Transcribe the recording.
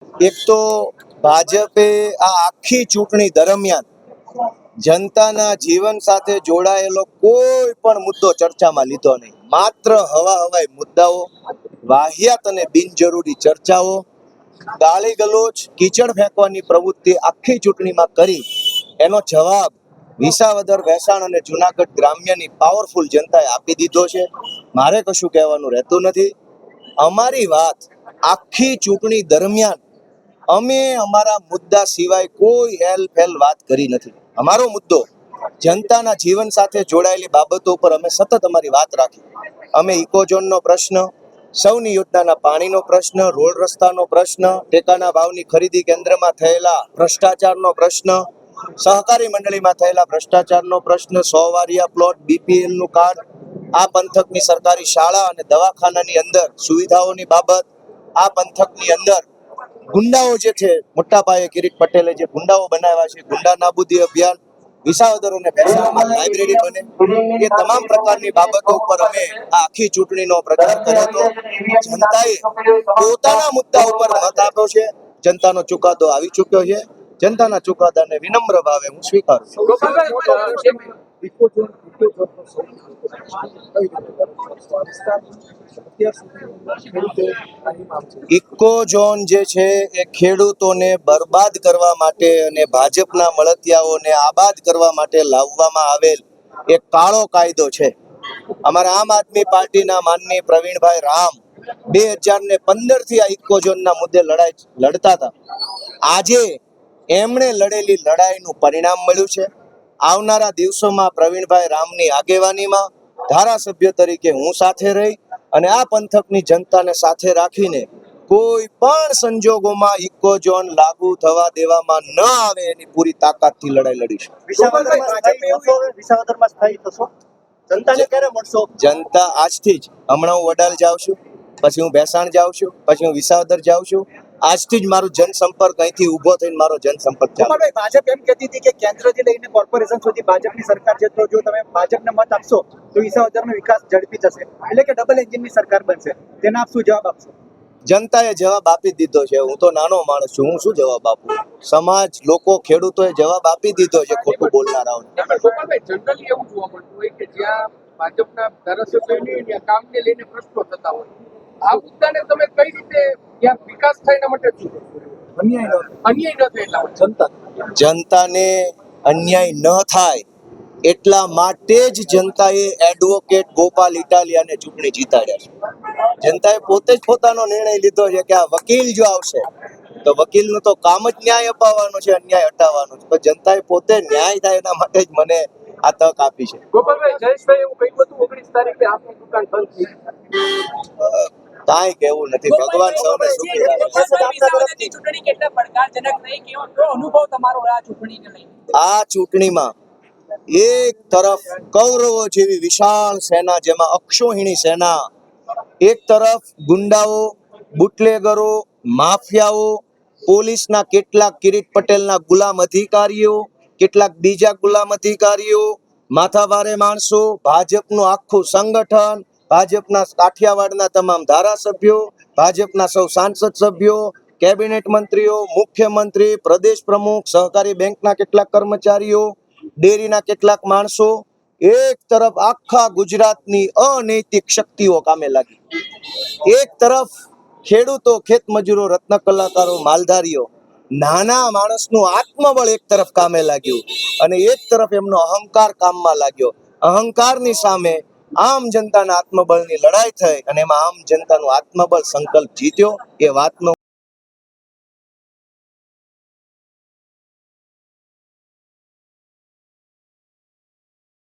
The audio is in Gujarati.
એક તો ભાજપે આ આખી ચૂંટણી દરમિયાન જનતાના જીવન સાથે જોડાયેલો કોઈ પણ મુદ્દો ચર્ચામાં લીધો નહીં. માત્ર હવાઈ મુદ્દાઓ, વાહિયાત અને બિનજરૂરી ચર્ચાઓ, ગાળી ગલોચ, કીચડ ફેંકવાની પ્રવૃત્તિ આખી ચૂંટણીમાં કરી. એનો જવાબ વિસાવદર, ભેસાણ અને જુનાગઢ ગ્રામ્યની પાવરફુલ જનતાએ આપી દીધો છે. મારે કશું કહેવાનું રહેતું નથી. અમારી વાત આખી ચૂંટણી દરમિયાન અમે અમારા મુદ્દા સિવાય કોઈ હેલફેલ વાત કરી નથી. અમારો મુદ્દો જનતાના જીવન સાથે જોડાયેલી બાબતો ઉપર અમે સતત અમારી વાત રાખી. અમે ઇકોઝોનનો પ્રશ્ન, સૌની યોજનાના પાણીનો પ્રશ્ન, રોડ રસ્તાનો પ્રશ્ન, ટેકાના ભાવની ખરીદી કેન્દ્રમાં થયેલા ભ્રષ્ટાચારનો પ્રશ્ન, સહકારી મંડળીમાં થયેલા ભ્રષ્ટાચારનો પ્રશ્ન, 100 વારિયા પ્લોટ, BPL નું કાર્ડ, આ પંથકની સરકારી શાળા અને દવાખાનાની અંદર સુવિધાઓની બાબત, આ પંથકની અંદર ગુંડાઓ જે છે, મોટા પાયે કિરીટ પટેલે જે ગુંડાઓ બનાવ્યા છે, ગુંડા નાબૂદી અભિયાન, વિસાવદર અને ભેસાણમાં લાઇબ્રેરી બને, એ તમામ પ્રકારની બાબતો ઉપર અમે આ આખી ચૂંટણીનો પ્રચાર કર્યો હતો. જનતાએ પોતાના મુદ્દા ઉપર મત આપ્યો છે. જનતાનો ચુકાદો આવી ચૂક્યો છે. જનતાના ચુકાદાને વિનમ્ર ભાવે હું સ્વીકારું છું. ઇકોઝોન જે છે એ ખેડૂતોને બરબાદ કરવા માટે અને ભાજપના મળતિયાઓને આબાદ કરવા માટે લાવવામાં આવેલ એક કાળો કાયદો છે. અમારા આમ આદમી પાર્ટીના માનનીય પ્રવીણભાઈ રામ 2015 થી આ ઇકોઝોનના મુદ્દે લડાઈ લડતા હતા. આજે એમણે લડેલી લડાઈનું પરિણામ મળ્યું છે. આવનારા દિવસોમાં પ્રવીણભાઈ રામની આગેવાનીમાં ધારાસભ્ય તરીકે હું સાથે રહી અને આ પંથકની જનતાને સાથે રાખીને કોઈ પણ સંજોગોમાં ઇકોઝોન લાગુ થવા દેવામાં ન આવે એની પૂરી તાકાતથી લડાઈ લડીશું. જનતા આજથી જ, હમણાં હું વડાલ જાઉં છું, પછી હું ભેસાણ જાઉં છું, પછી હું વિસાવદર જાઉં છું. આજથી જ મારું જનસંપર્ક અહીંથી ઊભો થઈને મારો જનસંપર્ક ચાલુ. ભાજપ એમ કહેતી હતી કે કેન્દ્રથી લઈને કોર્પોરેશન સુધી ભાજપની સરકાર છે, તો જો તમે ભાજપને મત આપશો તો વિસાવદરનો વિકાસ ઝડપી થશે, એટલે કે ડબલ એન્જિનની સરકાર બનશે. તેના આપ શું જવાબ આપશો? જનતાએ જવાબ આપી દીધો છે. હું તો નાનો માણસ છું, હું શું જવાબ આપું? સમાજ, લોકો, ખેડૂતોએ જવાબ આપી દીધો છે ખોટું બોલનારાઓને. જનરલી એવું જોવા મળતું હોય કે જ્યાં ભાજપના ધારાસભ્યોની કામને લઈને પ્રશ્નો થતા હોય, આ મુદ્દાને તમે કઈ રીતે ત્યાં વિકાસ થાય એના માટે શું અન્યાય ન થાય એટલા માટે જનતાને અન્યાય ન થાય એટલા માટે જ જનતાએ એડવોકેટ ગોપાલ ઇટાલિયાને ચૂંટણી જીતાડ્યા છે. જનતાએ પોતે જ પોતાનો નિર્ણય લીધો છે કે આ વકીલ જો આવશે તો વકીલનું તો કામ જ ન્યાય અપાવવાનું છે, અન્યાય હટાવવાનો છે. પણ જનતાએ પોતે ન્યાય થાય એના માટે જ મને આ તક આપી છે. ગોપાલભાઈ, જયેશભાઈ એવું કહ્યું હતું 19 તારીખે આપની દુકાન બંધ થઈ. કાંઈ કેવું નથી. ભગવાન સૌને સુખી રાખે. આ ચૂંટણીમાં એક તરફ કૌરવો જેવી વિશાળ સેના, જેમાં અક્ષોહિણી સેના, એક તરફ ગુંડાઓ, બુટલેગરો, માફિયાઓ, પોલીસના કેટલાક કિરીટ પટેલના ગુલામ અધિકારીઓ, કેટલાક બીજા ગુલામ અધિકારીઓ, માથાભારે માણસો, ભાજપનું આખું સંગઠન, ભાજપના કાઠિયાવાડના તમામ ધારાસભ્યો, ભાજપના સૌ સાંસદ સભ્યો, કેબિનેટ મંત્રીઓ, મુખ્યમંત્રી, પ્રદેશ પ્રમુખ, સહકારી બેંકના કેટલાક કર્મચારીઓ, ડેરીના કેટલાક માણસો, એક તરફ આખા ગુજરાતની અનૈતિક શક્તિઓ કામે લાગી. એક તરફ ખેડૂતો, ખેતમજૂરો, રત્ન કલાકારો, માલધારીઓ, નાના માણસનું આત્મબળ એક તરફ કામે લાગ્યું અને એક તરફ એમનો અહંકાર કામમાં લાગ્યો. અહંકારની સામે આમ જનતાના આત્મબળની લડાઈ થઈ અને એમાં આમ જનતાનું આત્મબળ સંકલ્પ જીત્યો. એ વાતનો